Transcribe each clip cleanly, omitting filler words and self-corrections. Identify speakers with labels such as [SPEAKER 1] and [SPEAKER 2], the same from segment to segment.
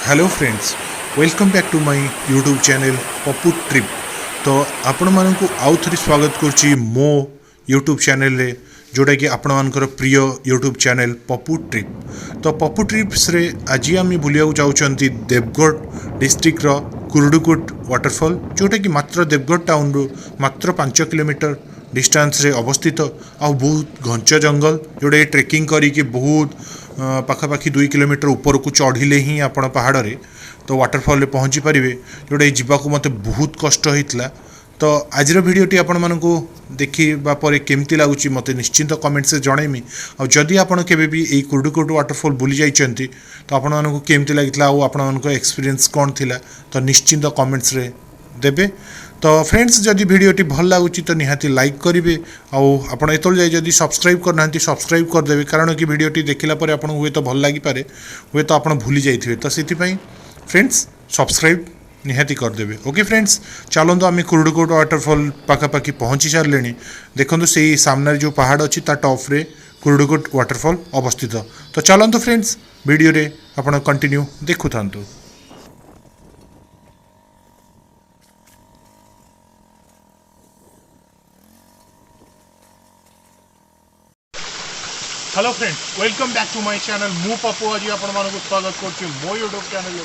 [SPEAKER 1] Hello friends, welcome back to my YouTube channel Pappu trip. तो आपण मानक आउ थे स्वागत करुच्ची मो यूट्यूब चैनल रे, जोटा कि आपण मानकर प्रिय यूट्यूब चैनल पप्पू ट्रिप। तो पप्पू ट्रिप्स रे आज आम बुलिया चाहते देवगढ़ डिस्ट्रिक्ट रो कुरुडुकुट वाटरफॉल, जोटा कि मात्र देवगढ़ टाउन रु मात्र 5 किलोमीटर डिस्टेंस रे अवस्थित। आ बहुत घंच जंगल जोटा ट्रेकिंग करी बहुत पाखापाखि 2 किलोमीटर ऊपर को चढ़िले ही आपण पहाड़ रे तो वाटरफॉल रे पहुँची पारे, जोटा जावाक मत बहुत कष्ट होता। तो आज भिडियोटी आपण मानक देखा पर केमती लगुच मत निश्चिंत कमेंट से जनइमी। और जदि आपण केबे भी एई कुरुडुकोट वाटरफॉल बुली जाइछंती तो आपण मानक केमती लागितला और आपण मानक एक्सपीरियंस कोन थिला तो निश्चिंत कमेंट्स रे देबे। तो फ्रेंड्स, जदि भिडियोटी भल लगुच तो निहाती लाइक करेंगे और आप जाए जदि सब्सक्राइब करना सब्सक्राइब करदे, कारण कि भिडियोटी देखला पर आपन हुए तो भल लगी पारे, हुए तो आप भूली जाइए। तो से फ्रेंड्स सब्सक्राइब निहाती करदे। ओके फ्रेंड्स, चलते आम कुरुडुकोट वाटरफॉल पाखापाखि पहुँची सारे। देखो से सामने जो पहाड़ अच्छी टॉप रे कुरुडुकोट वाटरफॉल अवस्थित। तो चलते फ्रेंड्स वीडियो रे आपण कंटिन्यू देखु थांतु। Hello friends, welcome back to my channel मु पप्पू। आज आपण मानक स्वागत करछि मो यूट्यूब चैनल।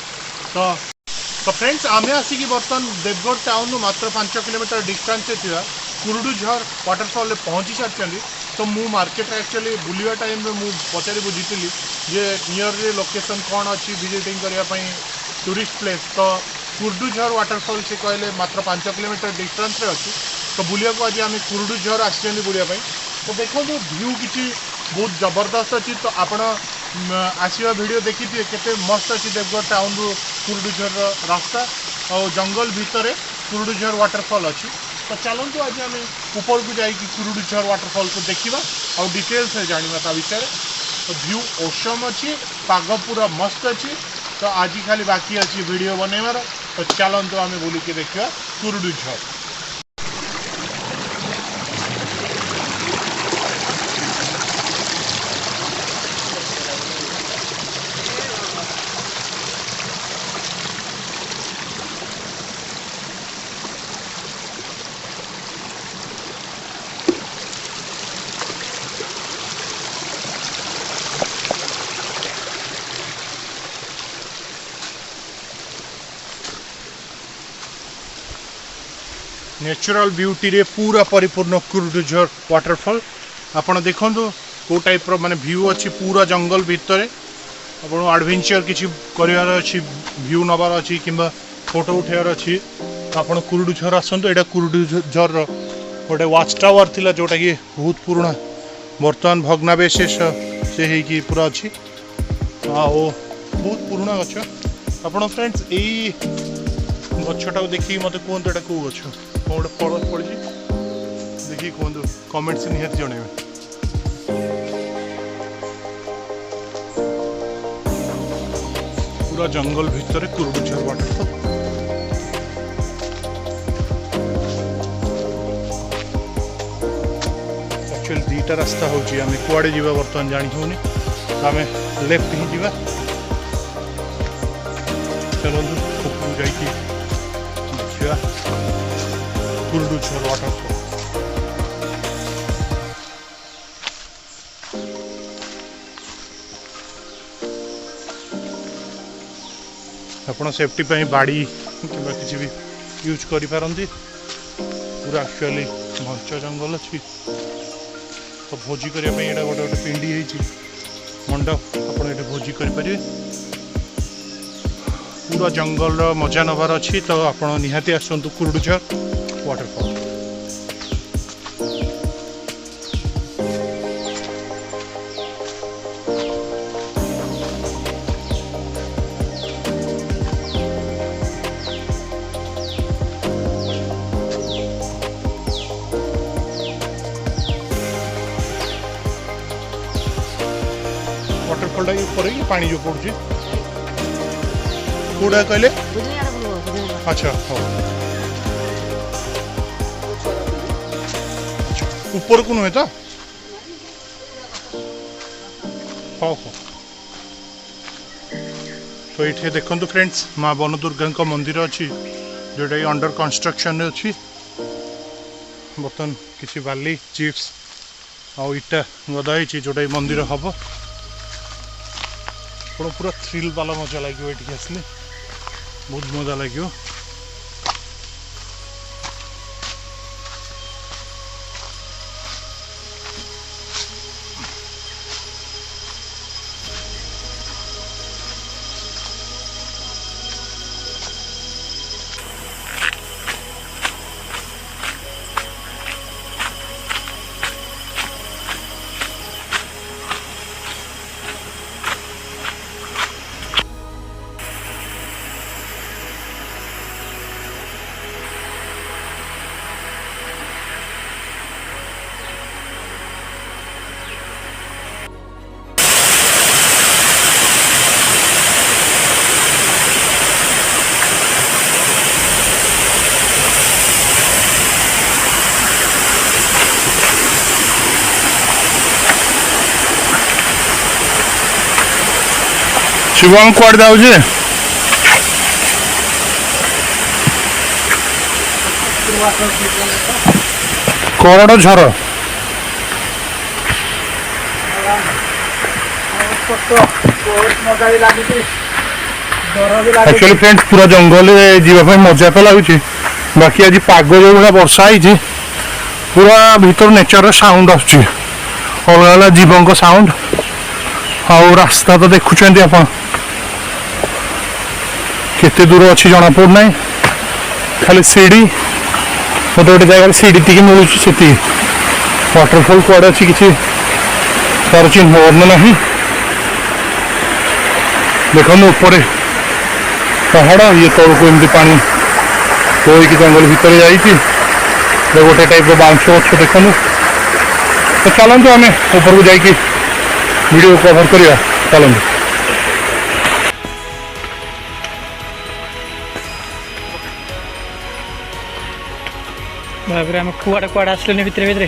[SPEAKER 1] तो फ्रेंड्स, आमे आसिक बर्तमान देवगढ़ टाउन मात्र 5 किलोमीटर डिस्टेंस थिया कुरुडुझर वाटरफॉल पहुँची सारी। तो मु मार्केट एक्चुअली बुलिया टाइम रे मु पचारि बुझीली जे नियर रे लोकेशन कौन अच्छी विजिटिंग करने टूरिस्ट प्लेस। तो कुरुडुझर वाटरफॉल से कहले मात्र 5 किलोमीटर डिस्टेंस रे अच्छी। तो बुलिया को आज आम कुरुडुझर आसछन बुलिया। तो देखो व्यू किसी बहुत जबरदस्त अच्छी। तो आपण आसवा वीडियो देखी थे केते मस्त अच्छी देवगढ़ टाउन रु कुरुडुझर रास्ता और जंगल भितर कुरुडुझर वाटरफॉल अच्छी। तो चलतु आज आम ऊपर को जाकि कुरुडुझर वाटरफॉल को देखा और डिटेल्स जाना ता विषय। तो व्यू ओसम अच्छी, पाग पूरा मस्त अच्छी। तो आज खाली बाकी अच्छी वीडियो बनइबार। तो चलतु आम बुलिकी देखा कुरुडुझर। नेचुरल ब्यूटी रे पूरा परिपूर्ण कुरुडुझर वाटरफॉल आपण देखो को टाइप रो माने व्यू अच्छी पूरा जंगल भितर। आपण एडवेंचर किछि करिवार अछि, व्यू नबार अछि किंबा फोटो उठेवार अछि। आपण कुरुडुझर आसंतो। एटा कुरुडुझर गोटे वाच टावर थिला जोटा कि बहुत पुराना, वर्तमान भग्नावशेष से हेकी पूरा अछि आ ओ बहुत पुराना गछ। आपण फ्रेंड्स एई गछटा देखि मते कोन एटा को गछ गोटे फल पड़ी देखिए कहूँ कमेंट्स निहत जन। पूरा जंगल भितर कुरुडुझर वाटरफॉल। एक्चुअली दीटा रास्ता होची, आम कुआडे जीवा बर्तमान जानी होनी। आम लेफ्ट ही जीवा। चलतु जाइए देखा कुरुडुझर वाटरफॉल। आपण सेफ्टी पे बाड़ी किंबा किसी भी यूज करि पारंती। पूरा एक्चुअली घंच जंगल अच्छी। तो भोजी करने गोटे गोटे पिंडी है मंडप, आप भोजी करें। पूरा जंगल मजा नबार अच्छी। तो आप निहाती आसतु कुरुडुझर वाटरफॉल। वाटरफॉल टा ऊपर पानी जो पड़ुची कौटा कहले। अच्छा हाँ, ऊपर को नुहे तो हाँ हाँ तो ये देखो फ्रेंड्स माँ वन दुर्गा मंदिर अच्छी जोटा कि अंडर कंस्ट्रक्शन अच्छी बर्तन किसी बाली चिप्स आउ इटा गदा जोटा मंदिर हम पूरा थ्रिल वाला मजा लगे ये आसले बहुत मजा लगे। शिवम कुआड़ जाऊे कोरड़ झर एक्चुअली फ्रेंड्स पूरा जंगल जीवाई मजा तो लगुच बाकी आज पाग जो भाई वर्षा है पूरा भीतर नेचर साउंड आसुची अलग अलग जीवों साउंड आउ रास्ता तो देखुं आप केते दूर अच्छी जना पड़ना खाली सीढ़ी गोटे गोटे जगह सीढ़ी टी मिलूँ से वाटरफॉल कड़े अच्छी किसी तार चिन्ह वर्ण ना देखो ऊपर पहाड़ ये तौक एमती पा बोईक जंगल भितर जा गोटे टाइप बाउंस गछ देखो तो चलतु आम ऊपर को जाकि वीडियो कवर करिया चलतु।
[SPEAKER 2] भाई आम कुआड़े कुआड़े आसले भितर भितर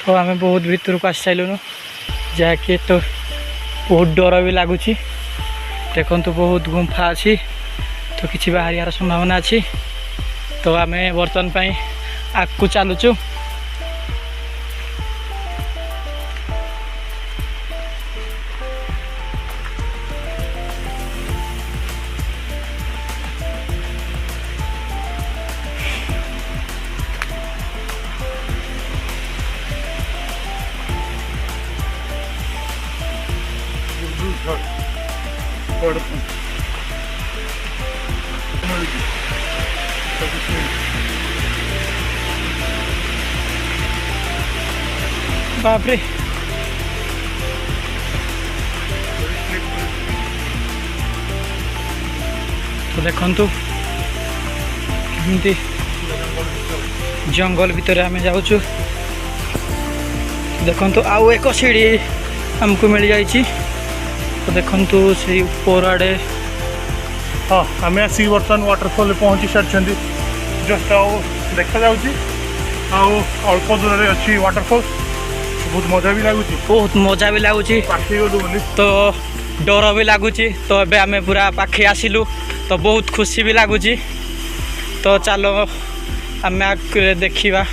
[SPEAKER 2] तो आम बहुत भीतर को आस सारूँ जहाँकि तो बहुत डर भी लगुच देखु तो बहुत गुंफा अच्छी तो किसी बाहर संभावना अच्छी तो आम बर्तमान आगू चलुचु बापरे तो देखु केमती जंगल भितर आम जाऊँ देखु आउ एक सीढ़ी आमको मिल जाइए तो देखु से ऊपर आड़े हाँ आम आसिक बर्तमान वाटरफॉल पहुँची सारी जस्ट देखा अल्प दूर अच्छी वाटरफॉल बहुत मजा भी लगुच तो डर भी लगुच तो अबे आम पूरा पाखे आसिलु तो बहुत खुशी भी लगुच तो चलो आम देखा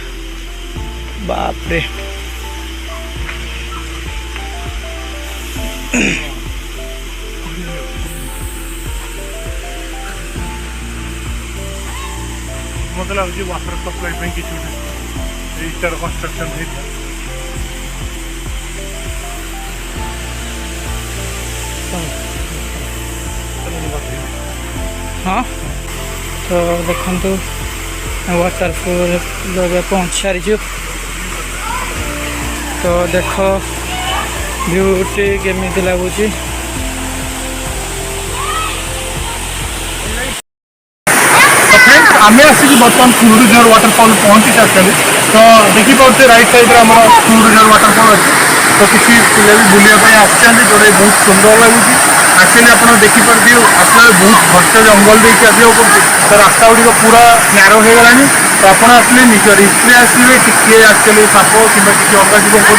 [SPEAKER 2] बापरे मत लगे वाटर सप्लाई किसी कंस्ट्रक्शन है हाँ तो देखु वाटरफॉल लगे पहुँच सारी तो देख ब्यूटी केमी लगुच आम आसिक बर्तमान कुरुडुझर वाटरफॉल पहुँची सारी तो देखिए राइट साइड कुरुडुझर वाटरफॉल अच्छी तो किसी पिले भी बुलाया आसुँच जोटा बहुत सुंदर लगुच एक्चुअली आप देखिपे आसला बहुत घंट जंगल देखिए आसो पड़े तो रास्ता गुड़िक पूरा नारो हो गलानी तो आप आसले निज रिस्क आसवे टी एक्चुअली साप कि किसी अलग जीव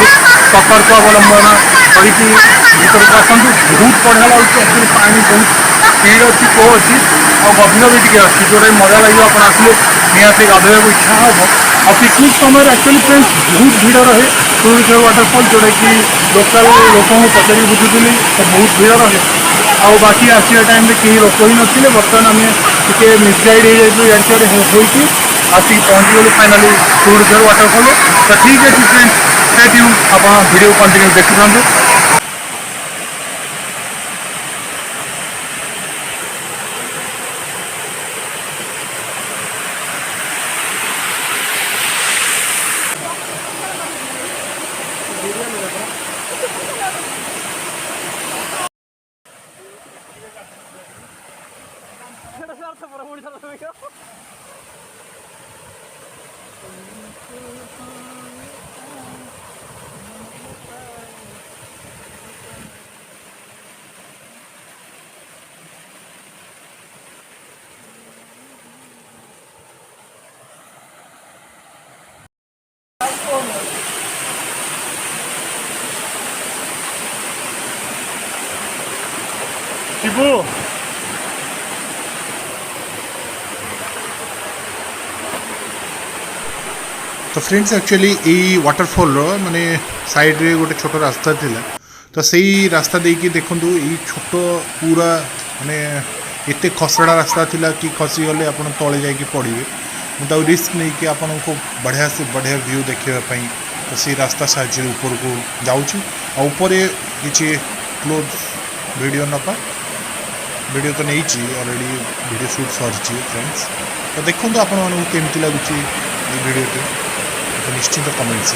[SPEAKER 2] सतर्क अवलंबन करके भर को आसतु बहुत बढ़िया लगे एक्चुअली पानी बहुत स्पीड अच्छी फ्लो अच्छी और गभीर भी टी अच्छी जोटा मजा लगे आप आसले निहाती गाधोक इच्छा हम और पिकनिक समय एक्चुअली फ्रेंड्स बहुत भीड़ रहे कुरुडकोट वाटरफॉल जोटा कि लोकल लोक पचारि बुझुली तो बहुत भीड़ रहे आ बाकी आसा टाइम कहीं लोक ही नथिले बर्तमान आम टे मिसगाइड हो जाइए इड़े होती आसिक पहुँचीगलु फाइनाली कुरुडकोट वाटरफॉल तो ठीक है फ्रेंड्स स्टे ट्यून आप वीडियो कंटिन्यू देखी था। शिबू
[SPEAKER 1] तो फ्रेंड्स एक्चुअली यही वाटरफॉल माने साइड रे गोटे छोट रास्ता थिला तो सही रास्ता देकी देखंतु यही छोट पूरा माने एते खसड़ा रास्ता थिला कि खसी गले आपण तळे जाई कि पड़िबे मुदा रिस्क नहीं कि आपण को बढ़िया से बढ़िया व्यू देखिबा पई तो सही रास्ता साइड ऊपर को जाउची आ ऊपर किछि क्लोज वीडियो नपा वीडियो तो नहीं ऑलरेडी वीडियो शूट सरी फ्रेंड्स तो देखो तो आपण मानू केमती लगुच वीडियो तो निश्चिंत कमेंट्स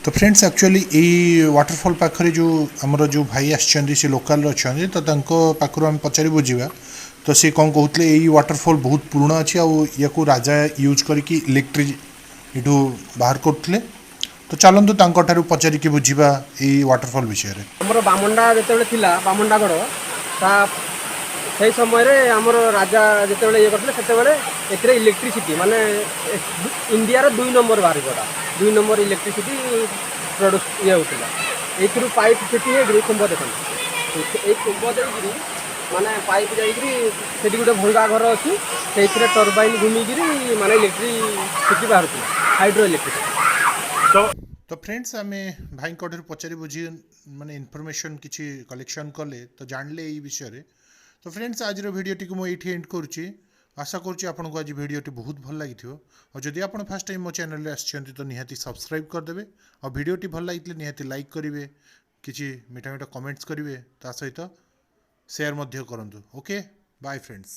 [SPEAKER 1] तो फ्रेंड्स एक्चुअली ये वाटरफॉल पाखरे जो आमर जो भाई आछन से लोकल अच्छा तो पाखर आम पचारि बुझा तो सी कौन कहते यही वाटरफॉल बहुत पुराना अच्छी या राजा यूज करके इलेक्ट्रिक यू बाहर करते तो चलतु तार पचारिकी बुझा ये वाटरफॉल विषय में
[SPEAKER 3] आमर बामंडा जो बामंडागढ़ से समय आमर राजा जो ये करते इलेक्ट्रिसिटी माने इंडिया 2 नंबर बाहर गला 2 नंबर इलेक्ट्रिसिटी प्रोड्यूस ये होता है पाइप फिटिंग है कुंभ देखते ये कुंभ देकरी माने पाइप जाकरी गोटे भंगा घर अच्छी से टर्बाइन घूमिकी माने इलेक्ट्रिसिटी बाहर हाइड्रो इलेक्ट्रिसिटी
[SPEAKER 1] तो फ्रेंड्स आम भाई पचारि बुझी माने इनफॉरमेशन किसी कलेक्शन कले तो जानले ये विषय में तो फ्रेंड्स आज वीडियोटी को मुझे एंड करुच्ची आशा करुच्ची आपको आज वीडियोटी बहुत भल लगी और जदि आप फर्स्ट टाइम मो चैनल आसछन्ति तो निहाती सब्सक्राइब करदे और वीडियोटी भल लगी निहाती लाइक करेंगे किसी मीठा मीठा कमेंट्स करेंगे ता सहित शेयर मध्य करंतु ओके बाय फ्रेंड्स।